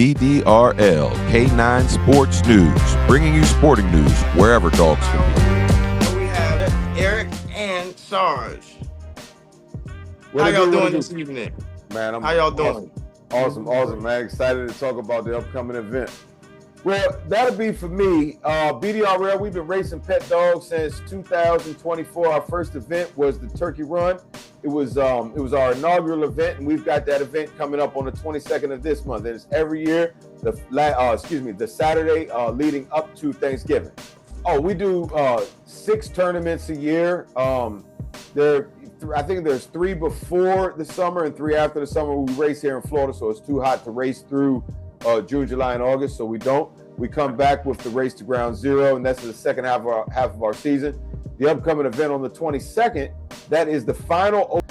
BDRL K9 Sports News, bringing you sporting news wherever dogs can be. We have Eric and Sarge. How y'all doing this evening? Man, how y'all doing? Awesome, man. Excited to talk about the upcoming event. Well, that'll be for me. BDRL, we've been racing pet dogs since 2024. Our first event was the Turkey Run. It was our inaugural event, and we've got that event coming up on the 22nd of this month. And it's every year, the Saturday leading up to Thanksgiving. Oh, we do 6 tournaments a year. I think there's 3 before the summer and 3 after the summer. We race here in Florida, so it's too hot to race through June, July, and August, so we don't. We come back with the Race to Ground Zero, and that's the second half of our season. The upcoming event on the 22nd, that is the final.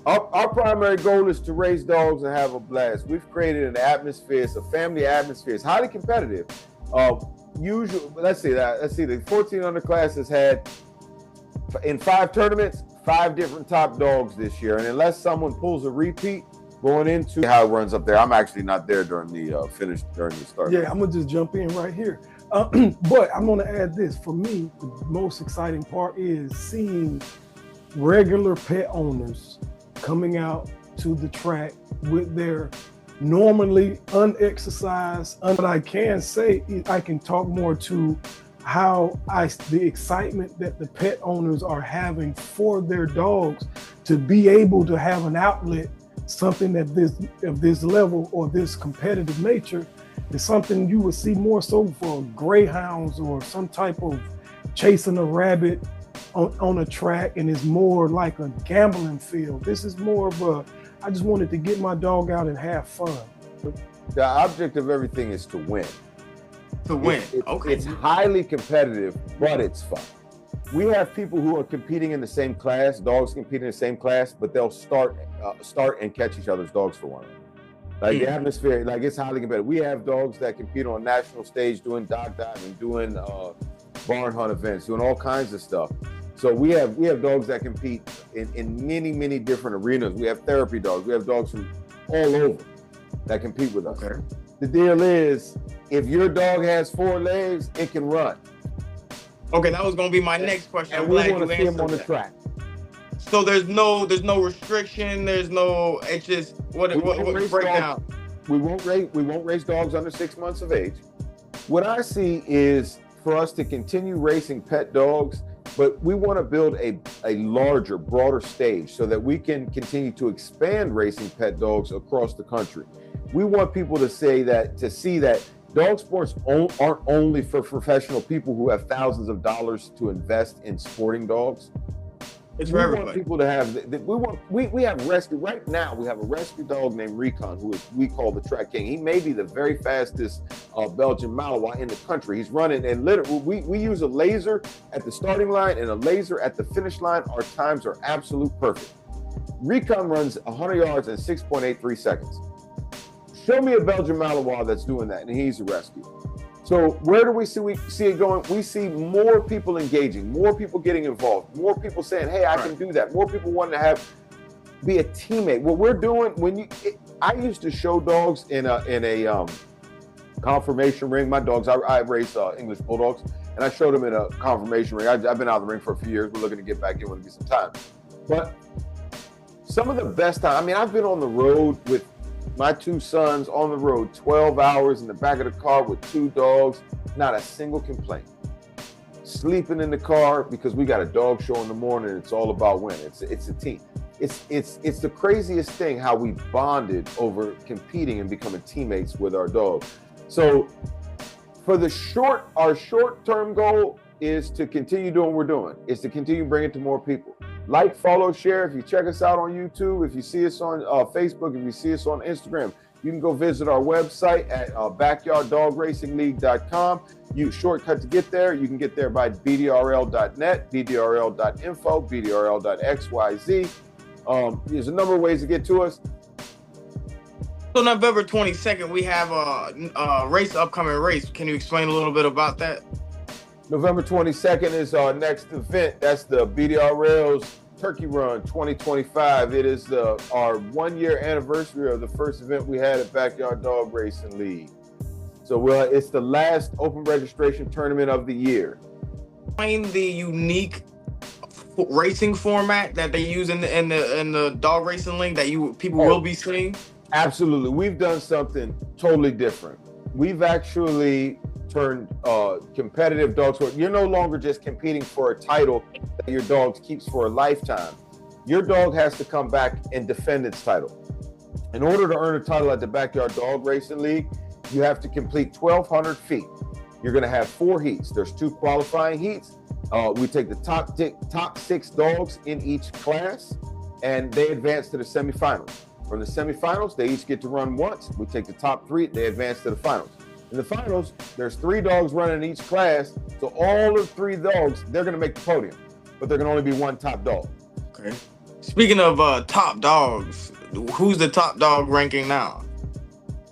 Our primary goal is to race dogs and have a blast. We've created an atmosphere, it's a family atmosphere. It's highly competitive. Let's see, the 14 underclass has had, in 5 tournaments, 5 different top dogs this year, and unless someone pulls a repeat, going into how it runs up there. I'm actually not there during the start. Yeah, I'm gonna just jump in right here. But I'm gonna add this. For me, the most exciting part is seeing regular pet owners coming out to the track with their normally unexercised. What I can say is I can talk more to how the excitement that the pet owners are having for their dogs to be able to have an outlet. Something of this level or this competitive nature is something you would see more so for greyhounds or some type of chasing a rabbit on a track, and it's more like a gambling field. This is more of I just wanted to get my dog out and have fun. The object of everything is to win. Okay. It's highly competitive, but it's fun. We have people who are competing in the same class, dogs competing in the same class, but they'll start and catch each other's dogs for one. Like the atmosphere, like it's highly competitive. We have dogs that compete on a national stage doing dog diving, doing barn hunt events, doing all kinds of stuff. So we have dogs that compete in many different arenas. We have therapy dogs. We have dogs from all over that compete with us. Okay. The deal is, if your dog has 4 legs, it can run. Okay, that was gonna be my next question. And we want to see him on the track. So there's no restriction. It's just what break down. We won't race dogs under 6 months of age. What I see is for us to continue racing pet dogs, but we want to build a larger, broader stage so that we can continue to expand racing pet dogs across the country. We want people to see that dog sports aren't only for professional people who have thousands of dollars to invest in sporting dogs. It's for everybody. We want people to have. We have rescue right now. We have a rescue dog named Recon, we call the track king. He may be the very fastest Belgian Malinois in the country. He's running, and literally, we use a laser at the starting line and a laser at the finish line. Our times are absolute perfect. Recon runs 100 yards in 6.83 seconds. Show me a Belgian Malinois that's doing that, and he's a rescue. So where do we see it going? We see more people engaging, more people getting involved, more people saying, "Hey, I can do that." More people wanting to be a teammate. What we're doing I used to show dogs in a conformation ring. My dogs, I race English bulldogs, and I showed them in a conformation ring. I've been out of the ring for a few years. We're looking to get back in when we get some time. But some of the best time. I mean, I've been on the road with my 2 sons on the road, 12 hours in the back of the car with 2 dogs, not a single complaint. Sleeping in the car because we got a dog show in the morning. It's all about winning. It's a team. It's the craziest thing how we bonded over competing and becoming teammates with our dogs. So for our short-term goal is to continue doing what we're doing, is to continue bringing it to more people. Like, follow, share. If you check us out on YouTube, if you see us on Facebook, if you see us on Instagram, you can go visit our website at backyarddogracingligue.com. Shortcut to get there. You can get there by bdrl.net, bdrl.info, bdrl.xyz. There's a number of ways to get to us. So November 22nd, we have a upcoming race. Can you explain a little bit about that? November 22nd is our next event. That's the BDRL's Turkey Run 2025. It is our 1-year anniversary of the first event we had at Backyard Dog Racing League. So it's the last open registration tournament of the year. Explain the unique racing format that they use in the dog racing league that people will be seeing. Absolutely, we've done something totally different. We've actually turned competitive dogs. You're no longer just competing for a title that your dog keeps for a lifetime. Your dog has to come back and defend its title. In order to earn a title at the Backyard Dog Racing League, you have to complete 1,200 feet. You're going to have 4 heats. There's 2 qualifying heats. We take the top 6 dogs in each class, and they advance to the semifinals. From the semifinals, they each get to run once. We take the top 3, they advance to the finals. In the finals, there's 3 dogs running in each class, so all of 3 dogs, they're going to make the podium, but there can only be 1 top dog. Okay. Speaking of top dogs, who's the top dog ranking now?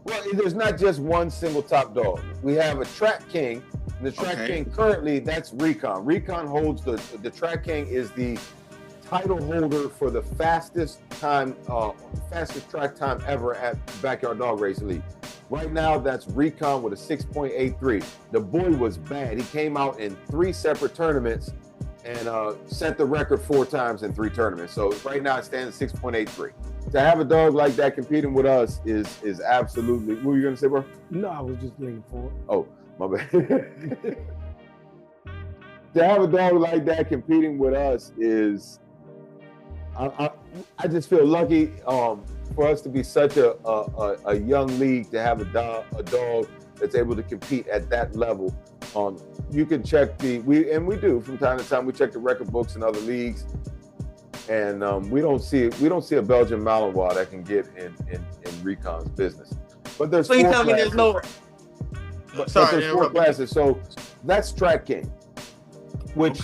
Well, there's not just one single top dog. We have a Track King. The Track King currently, that's Recon. Recon holds the Track King is the title holder for the fastest track time ever at Backyard Dog Racing League. Right now, that's Recon with a 6.83. The boy was bad. He came out in 3 separate tournaments and set the record 4 times in 3 tournaments. So right now it stands at 6.83. To have a dog like that competing with us is absolutely. What were you gonna say, bro? No, I was just leaning forward. Oh, my bad. To have a dog like that competing with us is, I just feel lucky for us to be such a young league, to have a dog that's able to compete at that level. You can check we do from time to time. We check the record books in other leagues, and we don't see a Belgian Malinois that can get in Recon's business. But there's so you tell me there's no. But there's 4 classes. So that's Track King, which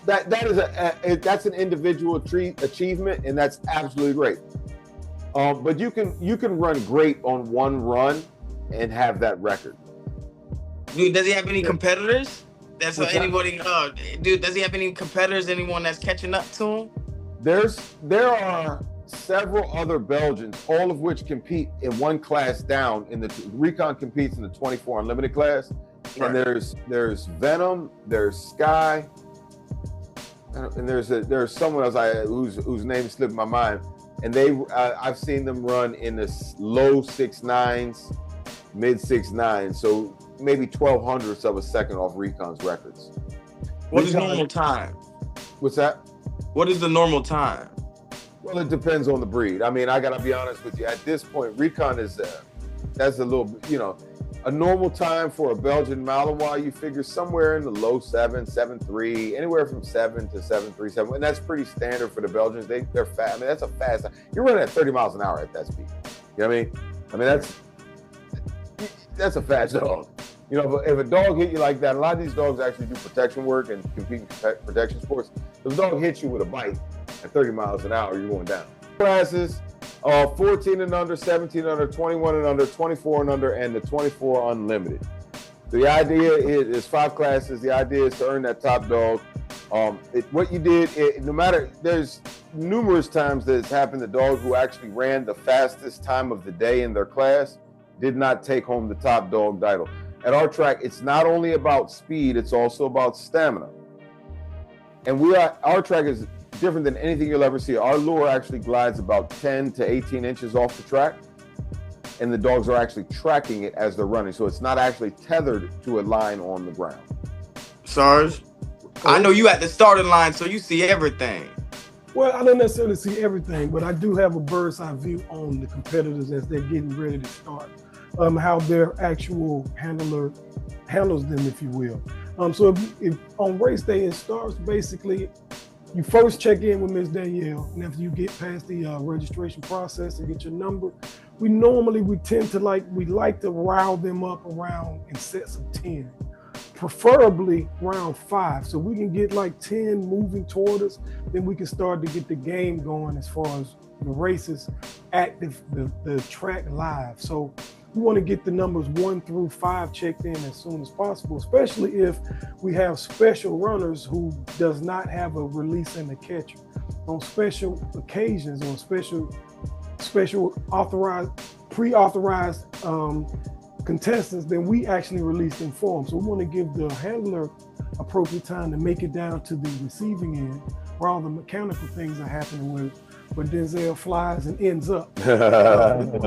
that's an individual achievement, and that's absolutely great. But you can run great on one run and have that record. Dude, does he have any competitors? Does he have any competitors? Anyone that's catching up to him? There are several other Belgians, all of which compete in one class down. Recon competes in the 24 Unlimited class, and there's Venom, there's Sky, and there's someone else whose name slipped my mind. And I've seen them run in the low 6.9s, mid 6.9s, so maybe 1/1200ths of a second off Recon's records. What is normal time? What's that? What is the normal time? Well, it depends on the breed. I mean, I gotta be honest with you. At this point, Recon that's a little, a normal time for a Belgian Malinois. You figure somewhere in the low 7.3, anywhere from 7 to 7.37, and that's pretty standard for the Belgians. They're fast. I mean, that's a fast. You're running at 30 miles an hour at that speed. You know what I mean? I mean, that's a fast dog. If a dog hit you like that, a lot of these dogs actually do protection work and compete in protection sports. If a dog hits you with a bite at 30 miles an hour, you're going down. Classes, 14 and under, 17 and under, 21 and under, 24 and under, and the 24 Unlimited. The idea is 5 classes. The idea is to earn that top dog. What you did, no matter, there's numerous times that it's happened, the dogs who actually ran the fastest time of the day in their class did not take home the top dog title. At our track, it's not only about speed, it's also about stamina. And our track is different than anything you'll ever see. Our lure actually glides about 10 to 18 inches off the track, and the dogs are actually tracking it as they're running. So it's not actually tethered to a line on the ground. Sarge, I know you at the starting line, so you see everything. Well, I don't necessarily see everything, but I do have a bird's eye view on the competitors as they're getting ready to start. How their actual handler handles them, if you will. So if on race day it starts, basically, you first check in with Ms. Danielle, and after you get past the registration process and get your number, we tend to like to rile them up around in sets of 10, preferably round 5, so we can get like 10 moving toward us. Then we can start to get the game going as far as the races active, the track live. So we want to get the numbers 1 through 5 checked in as soon as possible, especially if we have special runners who does not have a release in the catcher. On special occasions, on special authorized, pre-authorized contestants, then we actually release them for them. So we want to give the handler appropriate time to make it down to the receiving end, where all the mechanical things are happening where Denzel flies and ends up. We'll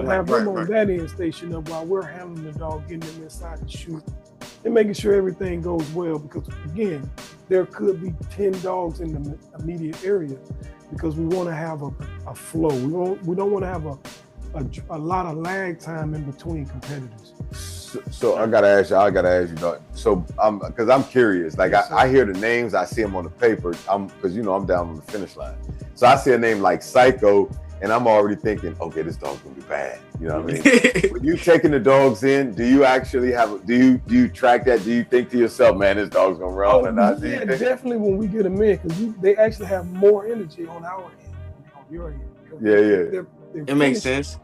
have them on that end station up while we're handling the dog, getting them inside the chute, and making sure everything goes well. Because again, there could be 10 dogs in the immediate area, because we want to have a flow. We don't want to have a lot of lag time in between competitors. So I gotta ask you, dog. So because I'm curious. Like Yes, I hear the names, I see them on the paper. Because I'm down on the finish line. So I see a name like Psycho, and I'm already thinking, okay, this dog's gonna be bad. You know what I mean? When you taking the dogs in, do you actually do you track that? Do you think to yourself, man, this dog's gonna run or not? Yeah, definitely when we get them in, because they actually have more energy on our end than on your end. Yeah. They're It makes sense.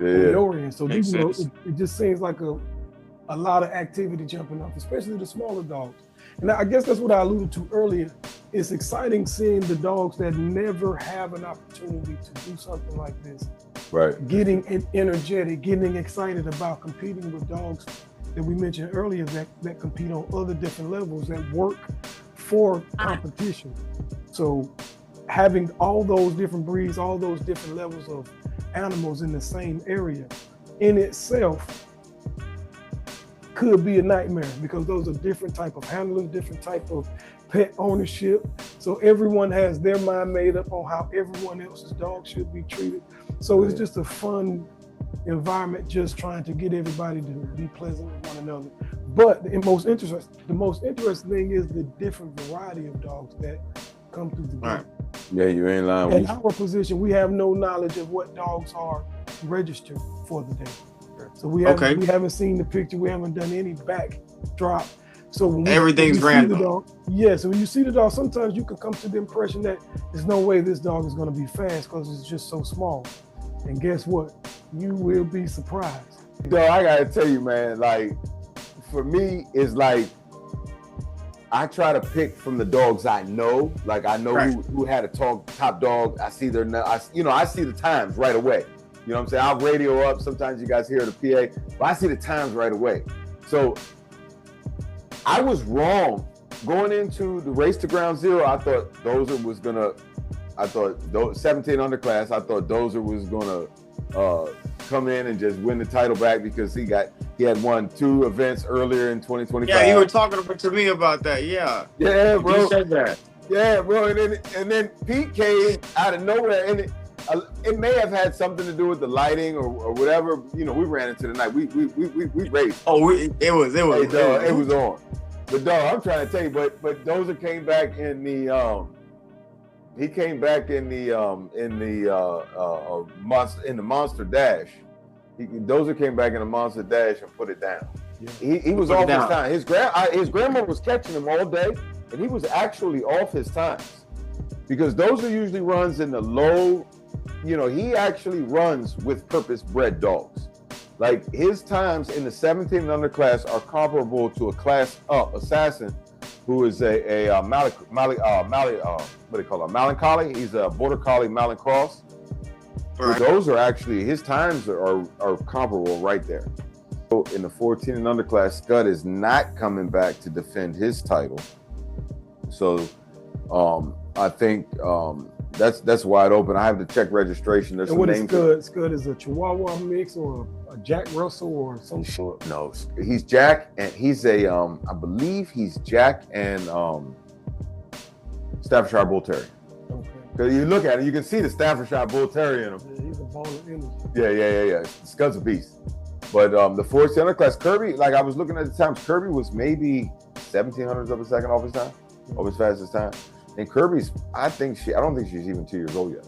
on Yeah. your end. So Makes sense. it just seems like a lot of activity jumping up, especially the smaller dogs. And I guess that's what I alluded to earlier. It's exciting seeing the dogs that never have an opportunity to do something like this, Right. getting energetic, getting excited about competing with dogs that we mentioned earlier that compete on other different levels, that work for competition. So having all those different breeds, all those different levels of animals in the same area in itself could be a nightmare, because those are different type of handlers, different type of pet ownership. So everyone has their mind made up on how everyone else's dog should be treated. So it's just a fun environment, just trying to get everybody to be pleasant with one another. But the most interesting thing is the different variety of dogs that come through the group. Yeah, you ain't lying. In our position, we have no knowledge of what dogs are registered for the day. So we haven't seen the picture. We haven't done any backdrop. So when Everything's random. So when you see the dog, sometimes you can come to the impression that there's no way this dog is going to be fast because it's just so small. And guess what? You will be surprised. Dog, I gotta tell you, man. Like, for me, it's like I try to pick from the dogs I know. Like, I know who had a top dog. I see I see the times right away. You know what I'm saying? I'll radio up. Sometimes you guys hear the PA, but I see the times right away. So I was wrong going into the race to ground zero. I thought Dozer was gonna. 17 underclass. I thought Dozer was gonna come in and just win the title back, because he had won 2 events earlier in 2025. Yeah, you were talking to me about that. Yeah. Yeah, bro. You said that. Yeah, bro. And then Pete came out of nowhere, and it may have had something to do with the lighting or whatever. You know, we ran into the night. We raced. Oh, it was on. But dog, I'm trying to tell you, but Dozer came back in the he came back in the Monster Dash. Dozer came back in the Monster Dash and put it down. Yeah. He was off his time. His grandma was catching him all day, and he was actually off his times, because Dozer usually runs in the low. You know, he actually runs with purpose-bred dogs. Like, his times in the 17 and underclass are comparable to a class up assassin, who is a Malin Collie. He's a Border Collie Malin Cross. Right. Those are actually, his times are comparable right there. So in the 14 and underclass, Scud is not coming back to defend his title. So I think that's wide open. I have to check registration. There's and what is Scud? Scud is a Chihuahua mix or a Jack Russell or some sort? No, he's Jack, and he's a I believe he's Jack and Staffordshire Bull Terrier. Okay. Because you look at it, you can see the Staffordshire Bull Terrier in him. Yeah, he's a ball of energy. Yeah. Scud's a beast. But the 14 underclass, Kirby, like, I was looking at the times, Kirby was maybe 1700ths of a second off his time, off his fastest time. And Kirby's, I don't think she's even 2 years old yet.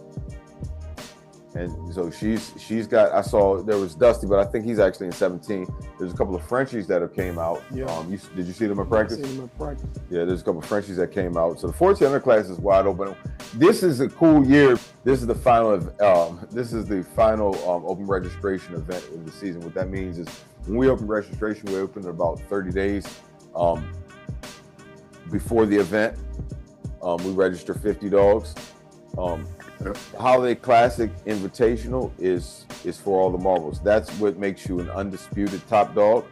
And so she's got, I saw there was Dusty, but I think he's actually in 17. There's a couple of Frenchies that have came out. Yeah. Did you see them in practice? I seen them in practice. Yeah, there's a couple of Frenchies that came out. So the 14 underclass is wide open. This is a cool year. This is the final open registration event of the season. What that means is, when we open registration, we open in about 30 days before the event. We register 50 dogs. Holiday Classic Invitational is is for all the marbles. That's what makes you an undisputed top dog.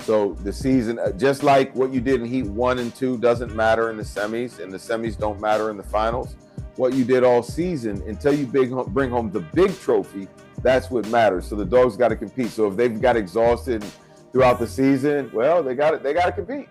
So the season, just like what you did in Heat 1 and 2 doesn't matter in the semis, and the semis don't matter in the finals. What you did all season, until you bring home the big trophy, that's what matters. So the dogs got to compete. So if they've got exhausted throughout the season, well, they got to compete.